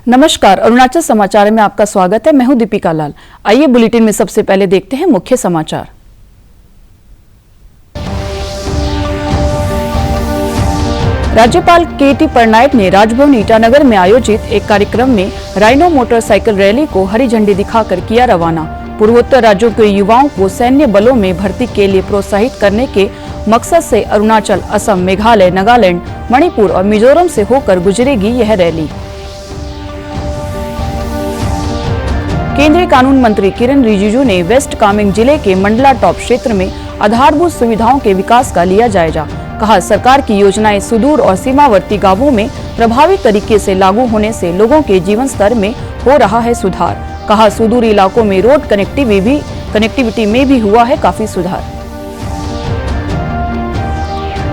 नमस्कार, अरुणाचल समाचार में आपका स्वागत है। मैं हूं दीपिका लाल। आइए बुलेटिन में सबसे पहले देखते हैं मुख्य समाचार। राज्यपाल केटी पटनायक ने राजभवन ईटानगर में आयोजित एक कार्यक्रम में राइनो मोटरसाइकिल रैली को हरी झंडी दिखाकर किया रवाना। पूर्वोत्तर राज्यों के युवाओं को सैन्य बलों में भर्ती के लिए प्रोत्साहित करने के मकसद से अरुणाचल, असम, मेघालय, नागालैंड, मणिपुर और मिजोरम से होकर गुजरेगी यह रैली। केंद्रीय कानून मंत्री किरेन रिजिजू ने वेस्ट कामेंग जिले के मंडला टॉप क्षेत्र में आधारभूत सुविधाओं के विकास का लिया जायजा। कहा, सरकार की योजनाएं सुदूर और सीमावर्ती गांवों में प्रभावी तरीके से लागू होने से लोगों के जीवन स्तर में हो रहा है सुधार। कहा, सुदूर इलाकों में रोड कनेक्टिविटी में भी हुआ है काफी सुधार।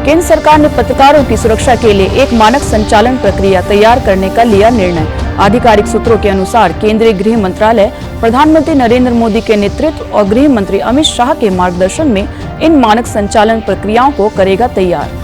केंद्र सरकार ने पत्रकारों की सुरक्षा के लिए एक मानक संचालन प्रक्रिया तैयार करने का लिया निर्णय। आधिकारिक सूत्रों के अनुसार केंद्रीय गृह मंत्रालय प्रधानमंत्री नरेंद्र मोदी के नेतृत्व और गृह मंत्री अमित शाह के मार्गदर्शन में इन मानक संचालन प्रक्रियाओं को करेगा तैयार।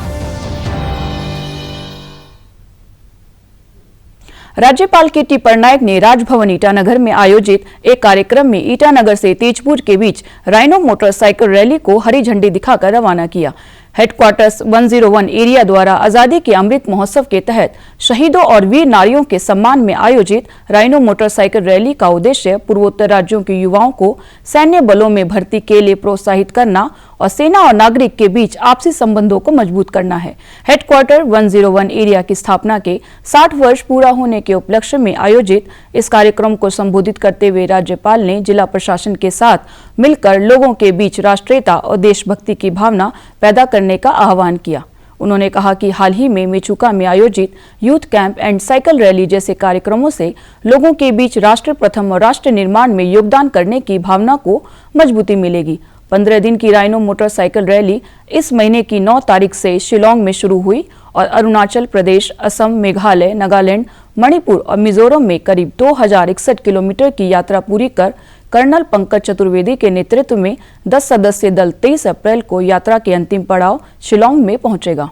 राज्यपाल केटी पटनायक ने राजभवन ईटानगर में आयोजित एक कार्यक्रम में ईटानगर से तेजपुर के बीच राइनो मोटरसाइकिल रैली को हरी झंडी दिखाकर रवाना किया। हेडक्वार्टर्स 101 एरिया द्वारा आजादी के अमृत महोत्सव के तहत शहीदों और वीर नारियों के सम्मान में आयोजित राइनो मोटरसाइकिल रैली का उद्देश्य पूर्वोत्तर राज्यों के युवाओं को सैन्य बलों में भर्ती के लिए प्रोत्साहित करना और सेना और नागरिक के बीच आपसी संबंधों को मजबूत करना है। हेडक्वार्टर 101 एरिया की स्थापना के 60 वर्ष पूरा होने के उपलक्ष्य में आयोजित इस कार्यक्रम को संबोधित करते हुए राज्यपाल ने जिला प्रशासन के साथ मिलकर लोगों के बीच राष्ट्रीयता और देशभक्ति की भावना पैदा करने का आह्वान किया। उन्होंने कहा कि हाल ही में मेचुका में आयोजित youth camp and cycle rally जैसे कार्यक्रमों से लोगों के बीच राष्ट्र प्रथम और राष्ट्र निर्माण में योगदान करने की भावना को मजबूती मिलेगी। 15 दिन की राइनो मोटरसाइकिल रैली इस महीने की 9 तारीख से शिलांग में शुरू हुई और अरुणाचल प्रदेश, असम, मेघालय, नागालैंड, मणिपुर और मिजोरम में करीब 2061 किलोमीटर की यात्रा पूरी कर कर्नल पंकज चतुर्वेदी के नेतृत्व में 10 सदस्यीय दल 23 अप्रैल को यात्रा के अंतिम पड़ाव शिलांग में पहुंचेगा।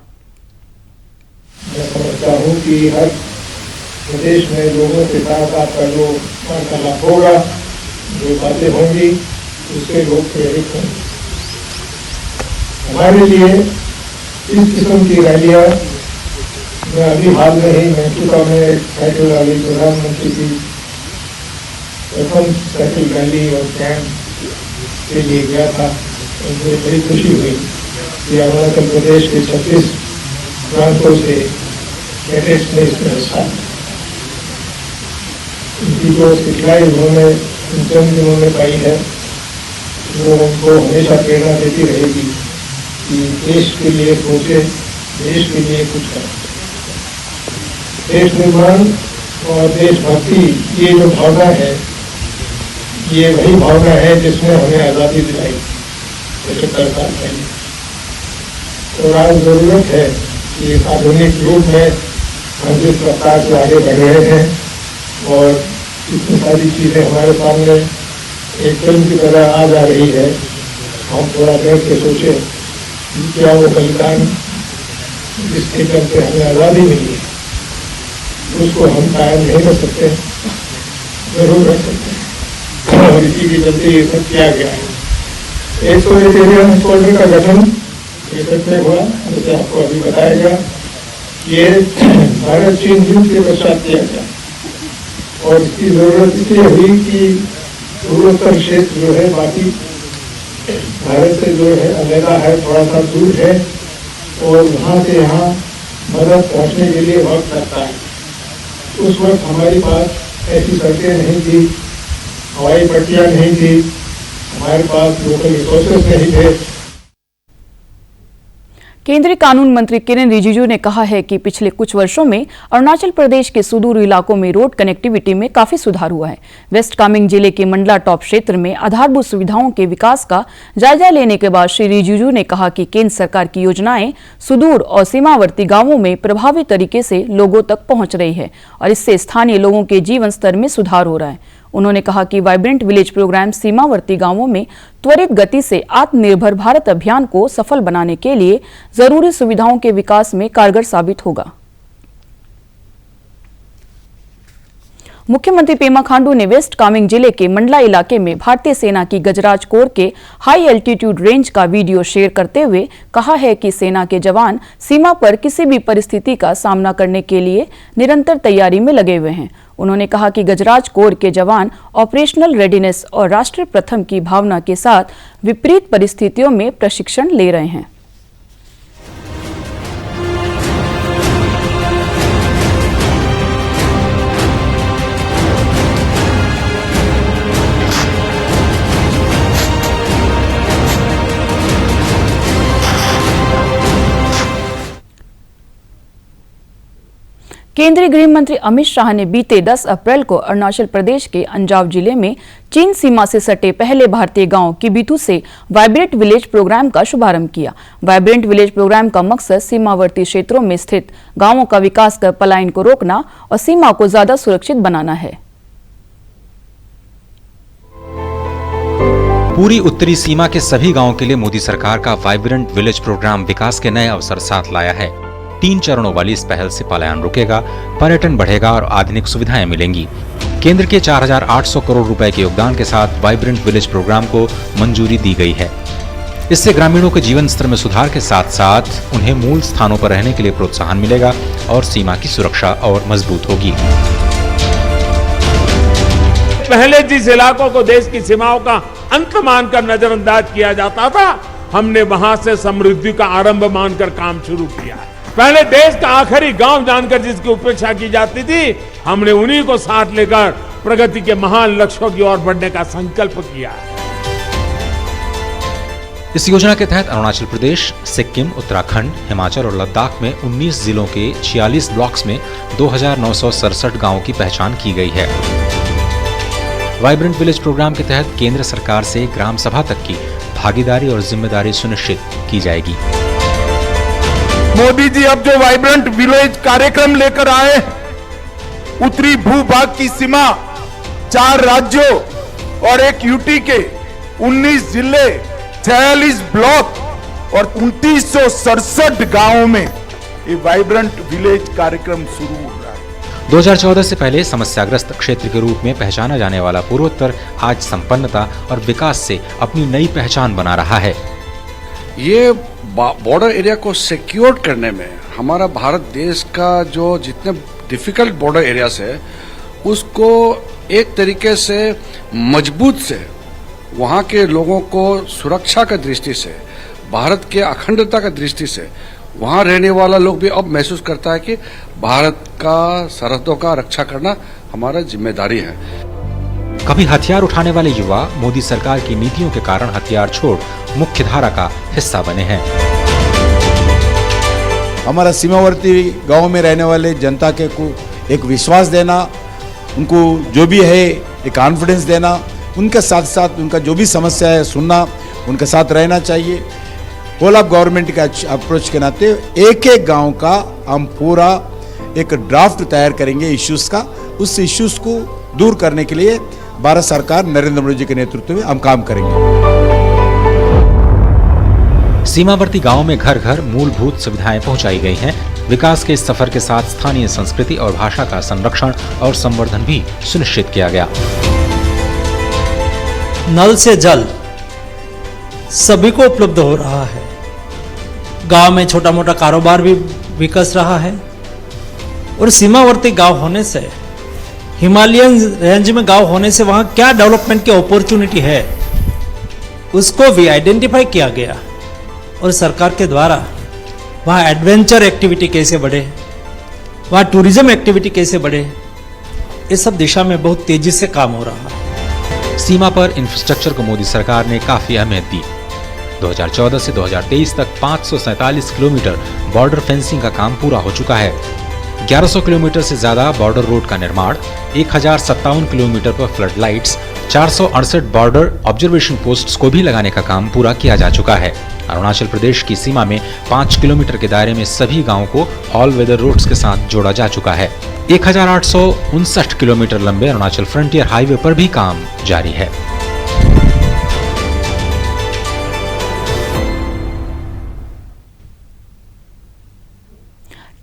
मैं समझता हूं कि हर प्रदेश में लोगों के साथ आपका जो वार्तालाप होगा, जो बातें होंगी, उससे लोग प्रेरित होंगे। हमारे लिए इस किस्म की रैलियां, मैं अभी हाल में ही मेचुका में साइकिल रैली प्रधानमंत्री की प्रथम साइकिल रैली और कैंप के लिए गया था। मुझे बड़ी खुशी हुई कि अरुणाचल प्रदेश के 36 प्रांतों से कैडेट्स ने इसमें हिस्सा लिया। उनकी जो सिखलाई उन्होंने चंद दिनों में पाई है, वो उनको हमेशा प्रेरणा देती रहेगी कि देश के लिए सोचे, देश के लिए कुछ करें। देश निर्माण और देशभक्ति, ये जो भावना है, ये वही भावना है जिसने हमें आज़ादी दिलाई 75 साल पहले। और आज जरूरत है कि इस आधुनिक युग में हम जिस रफ्तार से आगे बढ़ रहे हैं और इतनी सारी चीज़ें हमारे सामने एक फिल्म की तरह आ जा रही है, हम थोड़ा बैठ के सोचें कि क्या वो बलिदान जिसके चलते हमें आज़ादी मिली, उसको हम कायम नहीं कर सकते? जरूर रख सकते हैं। और इसी के चलते ये सब किया गया है। 101 एरिया हेडक्वार्टर का गठन में हुआ, जैसे आपको अभी बताया गया। ये भारत चीन युद्ध के पश्चात किया गया और इसकी जरूरत इसलिए हुई कि पूर्वोत्तर क्षेत्र जो है बाकी भारत से जो है अलग है, थोड़ा सा दूर है और वहाँ से यहाँ मदद पहुँचने के लिए वक्त लगता है। उस वक्त हमारी पास ऐसी सड़कें नहीं थी, हवाई पट्टियां नहीं थी, हमारे पास लोकल रिसोर्सेज नहीं थे। केंद्रीय कानून मंत्री किरेन रिजिजू ने कहा है कि पिछले कुछ वर्षों में अरुणाचल प्रदेश के सुदूर इलाकों में रोड कनेक्टिविटी में काफी सुधार हुआ है। वेस्ट कामेंग जिले के मंडला टॉप क्षेत्र में आधारभूत सुविधाओं के विकास का जायजा लेने के बाद श्री रिजिजू ने कहा कि केंद्र सरकार की योजनाएं सुदूर और सीमावर्ती गांवों में प्रभावी तरीके से लोगों तक पहुंच रही है और इससे स्थानीय लोगों के जीवन स्तर में सुधार हो रहा है। उन्होंने कहा कि वाइब्रेंट विलेज प्रोग्राम सीमावर्ती गांवों में त्वरित गति से आत्मनिर्भर भारत अभियान को सफल बनाने के लिए जरूरी सुविधाओं के विकास में कारगर साबित होगा। मुख्यमंत्री पेमा खांडू ने वेस्ट कामेंग जिले के मंडला इलाके में भारतीय सेना की गजराज कोर के हाई एल्टीट्यूड रेंज का वीडियो शेयर करते हुए कहा है कि सेना के जवान सीमा पर किसी भी परिस्थिति का सामना करने के लिए निरंतर तैयारी में लगे हुए हैं। उन्होंने कहा कि गजराज कोर के जवान ऑपरेशनल रेडीनेस और राष्ट्र प्रथम की भावना के साथ विपरीत परिस्थितियों में प्रशिक्षण ले रहे हैं। केंद्रीय गृह मंत्री अमित शाह ने बीते 10 अप्रैल को अरुणाचल प्रदेश के अंजाव जिले में चीन सीमा से सटे पहले भारतीय गांव किबिथु से वाइब्रेंट विलेज प्रोग्राम का शुभारंभ किया। वाइब्रेंट विलेज प्रोग्राम का मकसद सीमावर्ती क्षेत्रों में स्थित गांवों का विकास कर पलायन को रोकना और सीमा को ज्यादा सुरक्षित बनाना है। पूरी उत्तरी सीमा के सभी गांवों के लिए मोदी सरकार का वाइब्रेंट विलेज प्रोग्राम विकास के नए अवसर साथ लाया है। 3 चरणों वाली इस पहल से पलायन रुकेगा, पर्यटन बढ़ेगा और आधुनिक सुविधाएं मिलेंगी। केंद्र के 4,800 करोड़ रुपए के योगदान के साथ वाइब्रेंट विलेज प्रोग्राम को मंजूरी दी गई है। इससे ग्रामीणों के जीवन स्तर में सुधार के साथ साथ उन्हें मूल स्थानों पर रहने के लिए प्रोत्साहन मिलेगा और सीमा की सुरक्षा और मजबूत होगी। पहले जिस इलाकों को देश की सीमाओं का अंत मानकर नजरअंदाज किया जाता था, हमने वहां से समृद्धि का आरंभ मानकर काम शुरू किया है। पहले देश का आखिरी गांव जानकर जिसकी उपेक्षा की जाती थी, हमने उन्हीं को साथ लेकर प्रगति के महान लक्ष्यों की ओर बढ़ने का संकल्प किया है। इस योजना के तहत अरुणाचल प्रदेश, सिक्किम, उत्तराखंड, हिमाचल और लद्दाख में 19 जिलों के 46 ब्लॉक्स में 2,967 गांवों की पहचान की गई है। वाइब्रेंट विलेज प्रोग्राम के तहत केंद्र सरकार से ग्राम सभा तक की भागीदारी और जिम्मेदारी सुनिश्चित की जाएगी। मोदी जी अब जो वाइब्रेंट विलेज कार्यक्रम लेकर आए, उत्तरी भूभाग की सीमा 4 राज्यों और एक यूटी के 19 जिले, 46 ब्लॉक और 2967 गांवों में ये वाइब्रेंट विलेज कार्यक्रम शुरू हो रहा है। 2014 से पहले समस्याग्रस्त क्षेत्र के रूप में पहचाना जाने वाला पूर्वोत्तर आज संपन्नता और विकास से अपनी नई पहचान बना रहा है। ये बॉर्डर एरिया को सिक्योर करने में हमारा भारत देश का जो जितने डिफिकल्ट बॉर्डर एरियाज है, उसको एक तरीके से मजबूत से वहाँ के लोगों को सुरक्षा का दृष्टि से, भारत के अखंडता का दृष्टि से वहाँ रहने वाला लोग भी अब महसूस करता है कि भारत का सरहदों का रक्षा करना हमारा जिम्मेदारी है। कभी हथियार उठाने वाले युवा मोदी सरकार की नीतियों के कारण हथियार छोड़ मुख्य धारा का हिस्सा बने हैं। हमारा सीमावर्ती गांव में रहने वाले जनता के को एक विश्वास देना, उनको जो भी है एक कॉन्फिडेंस देना, उनके साथ साथ उनका जो भी समस्या है सुनना, उनके साथ रहना चाहिए। होल ऑफ गवर्नमेंट का अप्रोच के नाते एक एक गांव का हम पूरा एक ड्राफ्ट तैयार करेंगे इश्यूज का। उस इश्यूज को दूर करने के लिए भारत सरकार नरेंद्र मोदी जी के नेतृत्व में हम काम करेंगे। सीमावर्ती गांवों में घर घर मूलभूत सुविधाएं पहुंचाई गई हैं। विकास के इस सफर के साथ स्थानीय संस्कृति और भाषा का संरक्षण और संवर्धन भी सुनिश्चित किया गया। नल से जल सभी को उपलब्ध हो रहा है। गांव में छोटा मोटा कारोबार भी विकस रहा है और सीमावर्ती गांव होने से, हिमालयन रेंज में गांव होने से वहां क्या डेवलपमेंट की अपॉर्चुनिटी है उसको भी आइडेंटिफाई किया गया और सरकार के द्वारा वहाँ एडवेंचर एक्टिविटी कैसे बढ़े, वहाँ टूरिज्म एक्टिविटी कैसे बढ़े, इस सब दिशा में बहुत तेजी से काम हो रहा है। सीमा पर इंफ्रास्ट्रक्चर को मोदी सरकार ने काफी अहमियत दी। 2014 से 2023 तक 547 किलोमीटर बॉर्डर फेंसिंग का काम पूरा हो चुका है। 1100 किलोमीटर से ज्यादा बॉर्डर रोड का निर्माण, 1057 किलोमीटर पर flood lights, 468 border observation posts को भी लगाने का काम पूरा किया जा चुका है। अरुणाचल प्रदेश की सीमा में 5 किलोमीटर के दायरे में सभी गांवों को ऑल वेदर रोड्स के साथ जोड़ा जा चुका है। 1859 किलोमीटर लंबे अरुणाचल फ्रंटियर हाईवे पर भी काम जारी है।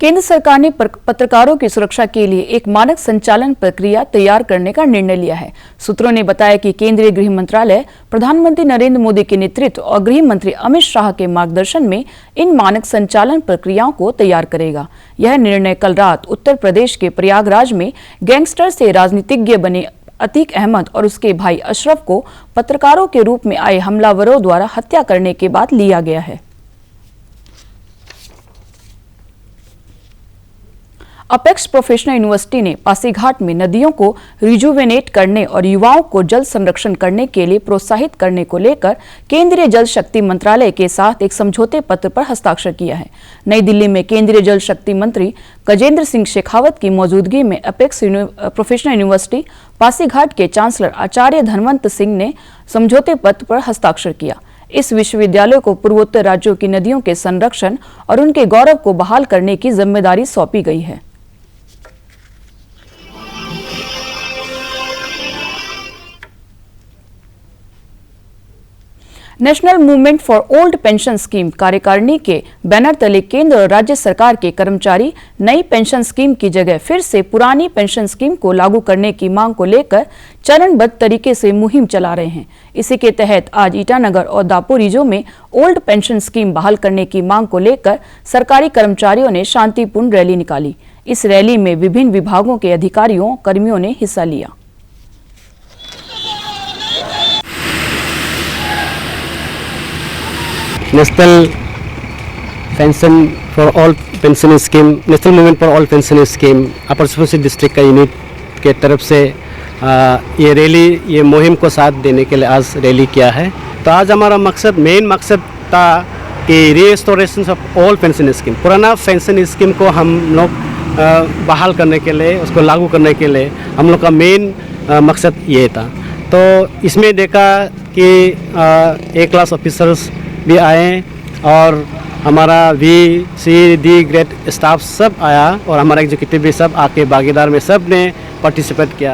केंद्र सरकार ने पत्रकारों की सुरक्षा के लिए एक मानक संचालन प्रक्रिया तैयार करने का निर्णय लिया है। सूत्रों ने बताया कि केंद्रीय गृह मंत्रालय प्रधानमंत्री नरेंद्र मोदी के नेतृत्व और गृह मंत्री अमित शाह के मार्गदर्शन में इन मानक संचालन प्रक्रियाओं को तैयार करेगा। यह निर्णय कल रात उत्तर प्रदेश के प्रयागराज में गैंगस्टर से राजनीतिज्ञ बने अतीक अहमद और उसके भाई अशरफ को पत्रकारों के रूप में आए हमलावरों द्वारा हत्या करने के बाद लिया गया है। अपेक्स प्रोफेशनल यूनिवर्सिटी ने पासीघाट में नदियों को रिजुवेनेट करने और युवाओं को जल संरक्षण करने के लिए प्रोत्साहित करने को लेकर केंद्रीय जल शक्ति मंत्रालय के साथ एक समझौते पत्र पर हस्ताक्षर किया है। नई दिल्ली में केंद्रीय जल शक्ति मंत्री गजेंद्र सिंह शेखावत की मौजूदगी में अपेक्स प्रोफेशनल यूनिवर्सिटी पासीघाट के चांसलर आचार्य धनवंत सिंह ने समझौते पत्र पर हस्ताक्षर किया। इस विश्वविद्यालय को पूर्वोत्तर राज्यों की नदियों के संरक्षण और उनके गौरव को बहाल करने की जिम्मेदारी सौंपी गई है। National movement for old pension scheme कार्यकारिणी के बैनर तले केंद्र और राज्य सरकार के कर्मचारी नई पेंशन स्कीम की जगह फिर से पुरानी पेंशन स्कीम को लागू करने की मांग को लेकर चरणबद्ध तरीके से मुहिम चला रहे हैं। इसी के तहत आज ईटानगर और दापोरिजो में ओल्ड पेंशन स्कीम बहाल करने की मांग को लेकर सरकारी कर्मचारियों ने शांतिपूर्ण रैली निकाली। इस रैली में विभिन्न विभागों के अधिकारियों कर्मियों ने हिस्सा लिया। National pension for all pension scheme, national movement for all pension scheme upper Subansiri district का यूनिट के तरफ से ये रैली, ये मुहिम को साथ देने के लिए आज रैली किया है। तो आज हमारा मेन मकसद था कि restoration of all pension scheme, पुराना पेंशन स्कीम को हम लोग बहाल करने के लिए, उसको लागू करने के लिए हम लोग का मेन मकसद ये था। तो इसमें देखा कि A क्लास ऑफिसर्स भी आए और हमारा डी ग्रेड स्टाफ सब आया और हमारा एग्जीक्यूटिव भी सब आके भागीदार में सब ने पार्टिसिपेट किया।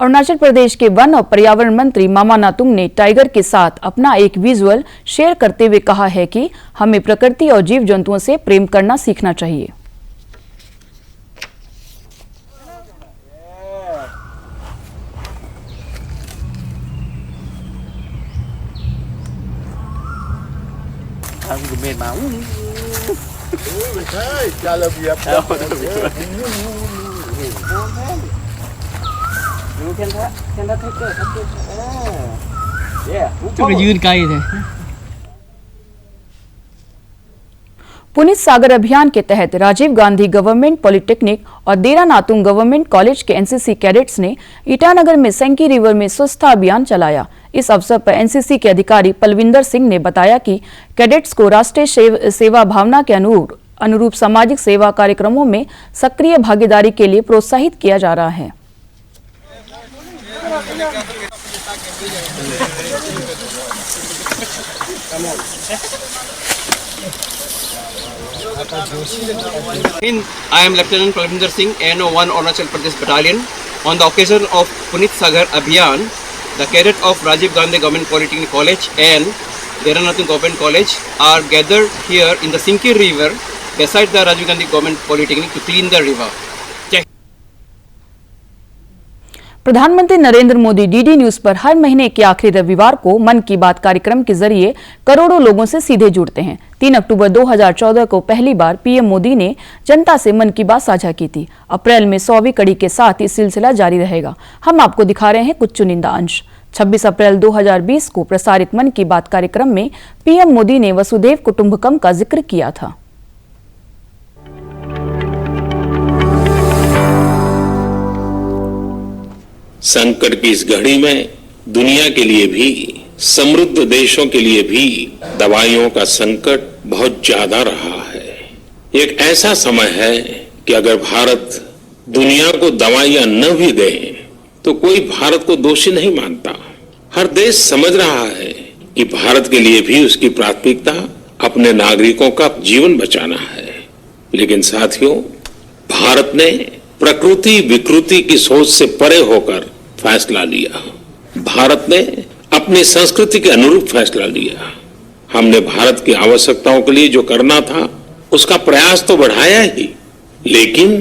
अरुणाचल प्रदेश के वन और पर्यावरण मंत्री मामा नातुंग ने टाइगर के साथ अपना एक विजुअल शेयर करते हुए कहा है कि हमें प्रकृति और जीव जंतुओं से प्रेम करना सीखना चाहिए। पुनीत सागर अभियान के तहत राजीव गांधी गवर्नमेंट पॉलिटेक्निक और देरा नातुंग गवर्नमेंट कॉलेज के एनसीसी कैडेट्स ने ईटानगर में सेंकी रिवर में स्वच्छता अभियान चलाया। इस अवसर पर एनसीसी के अधिकारी पलविंदर सिंह ने बताया कि कैडेट्स को राष्ट्रीय सेवा भावना के अनुरूप सामाजिक सेवा कार्यक्रमों में सक्रिय भागीदारी के लिए प्रोत्साहित किया जा रहा है। I am Lieutenant Palavinder Singh, NO1 Arunachal Pradesh Battalion. On the occasion of Puneet Sagar Abhiyan, the cadets of Rajiv Gandhi Government Polytechnic College and Dera Natung Government College are gathered here in the Sinki River beside the Rajiv Gandhi Government Polytechnic to clean the river. प्रधानमंत्री Narendra Modi DD news पर हर महीने के आखिरी रविवार को मन की बात कार्यक्रम के जरिए करोड़ों लोगों से सीधे जुड़ते हैं। 3 अक्टूबर 2014 को पहली बार पीएम मोदी ने जनता से मन की बात साझा की थी। अप्रैल में 100वीं कड़ी के साथ ये सिलसिला जारी रहेगा। हम आपको दिखा रहे हैं कुछ चुनिंदा अंश। 26 अप्रैल 2020 को प्रसारित मन की बात कार्यक्रम में पीएम मोदी ने वसुधैव कुटुंबकम का जिक्र किया था। संकट की इस घड़ी में दुनिया के लिए भी, समृद्ध देशों के लिए भी दवाइयों का संकट बहुत ज्यादा रहा है। एक ऐसा समय है कि अगर भारत दुनिया को दवाइयां न भी दे तो कोई भारत को दोषी नहीं मानता। हर देश समझ रहा है कि भारत के लिए भी उसकी प्राथमिकता अपने नागरिकों का जीवन बचाना है। लेकिन साथियों, भारत ने प्रकृति विकृति की सोच से परे होकर फैसला लिया। भारत ने अपनी संस्कृति के अनुरूप फैसला लिया। हमने भारत की आवश्यकताओं के लिए जो करना था उसका प्रयास तो बढ़ाया ही, लेकिन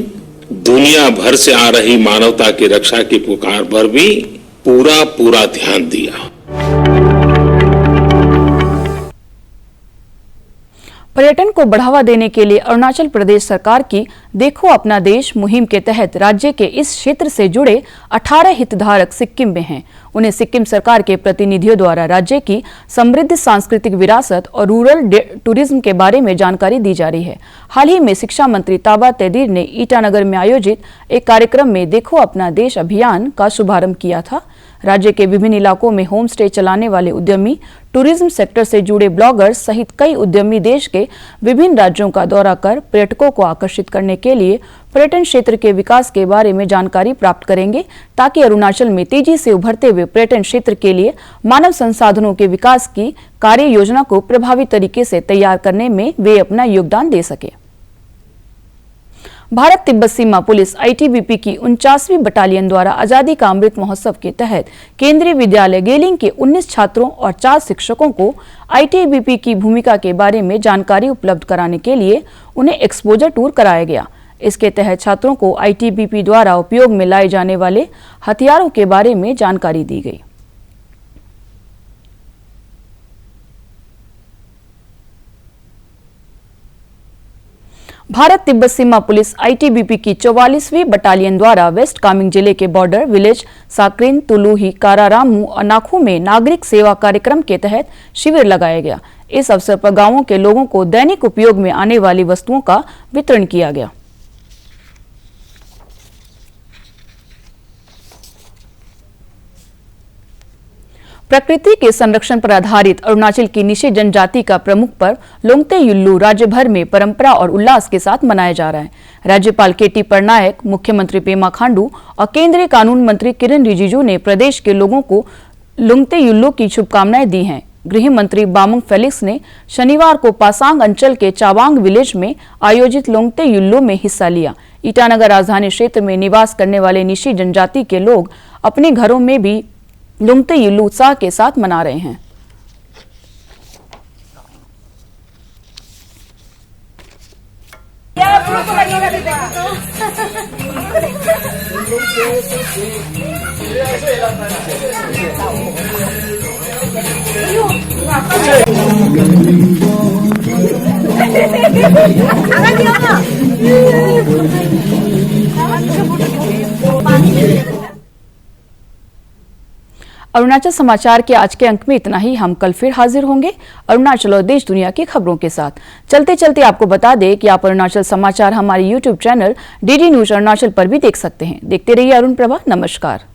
दुनिया भर से आ रही मानवता की रक्षा की पुकार पर भी पूरा ध्यान दिया। पर्यटन को बढ़ावा देने के लिए अरुणाचल प्रदेश सरकार की देखो अपना देश मुहिम के तहत राज्य के इस क्षेत्र से जुड़े 18 हितधारक सिक्किम में हैं। उन्हें सिक्किम सरकार के प्रतिनिधियों द्वारा राज्य की समृद्ध सांस्कृतिक विरासत और रूरल टूरिज्म के बारे में जानकारी दी जा रही है। हाल ही में शिक्षा मंत्री ताबा तेदिर ने ईटानगर में आयोजित एक कार्यक्रम में देखो अपना देश अभियान का शुभारंभ किया था। राज्य के विभिन्न इलाकों में होम स्टे चलाने वाले उद्यमी, टूरिज्म सेक्टर से जुड़े ब्लॉगर्स सहित कई उद्यमी देश के विभिन्न राज्यों का दौरा कर पर्यटकों को आकर्षित करने के लिए पर्यटन क्षेत्र के विकास के बारे में जानकारी प्राप्त करेंगे, ताकि अरुणाचल में तेजी से उभरते हुए पर्यटन क्षेत्र के लिए मानव संसाधनों के विकास की कार्य योजना को प्रभावी तरीके से तैयार करने में वे अपना योगदान दे सके। भारत तिब्बत सीमा पुलिस आईटीबीपी की 49वीं बटालियन द्वारा आजादी का अमृत महोत्सव के तहत केंद्रीय विद्यालय गेलिंग के 19 छात्रों और 4 शिक्षकों को आईटीबीपी की भूमिका के बारे में जानकारी उपलब्ध कराने के लिए उन्हें एक्सपोजर टूर कराया गया। इसके तहत छात्रों को आईटीबीपी द्वारा उपयोग में लाए जाने वाले हथियारों के बारे में जानकारी दी गई। भारत तिब्बत सीमा पुलिस आईटीबीपी की 44वीं बटालियन द्वारा वेस्ट कामेंग जिले के बॉर्डर विलेज साक्रिन, तुलुही, कारारामू और नाखू में नागरिक सेवा कार्यक्रम के तहत शिविर लगाया गया। इस अवसर पर गांवों के लोगों को दैनिक उपयोग में आने वाली वस्तुओं का वितरण किया गया। प्रकृति के संरक्षण पर आधारित अरुणाचल की निशी जनजाति का प्रमुख पर्व लोंगते युल्लू राज्य भर में परंपरा और उल्लास के साथ मनाया जा रहा है। राज्यपाल केटी पटनायक, मुख्यमंत्री पेमा खांडू और केंद्रीय कानून मंत्री किरेन रिजिजू ने प्रदेश के लोगों को लोंगते युल्लू की शुभकामनाएं दी हैं। गृह मंत्री बामुंग फेलिक्स ने शनिवार को पासांग अंचल के चावांग विलेज में आयोजित लोंगते युल्लू में हिस्सा लिया। ईटानगर राजधानी क्षेत्र में निवास करने वाले निशी जनजाति के लोग अपने घरों में भी लोंगते युल्लू उत्साह के साथ मना रहे हैं। अरुणाचल समाचार के आज के अंक में इतना ही। हम कल फिर हाजिर होंगे अरुणाचल और देश दुनिया की खबरों के साथ। चलते चलते आपको बता दें कि आप अरुणाचल समाचार हमारे YouTube channel DD news Arunachal पर भी देख सकते हैं। देखते रहिए अरुण प्रभा। नमस्कार।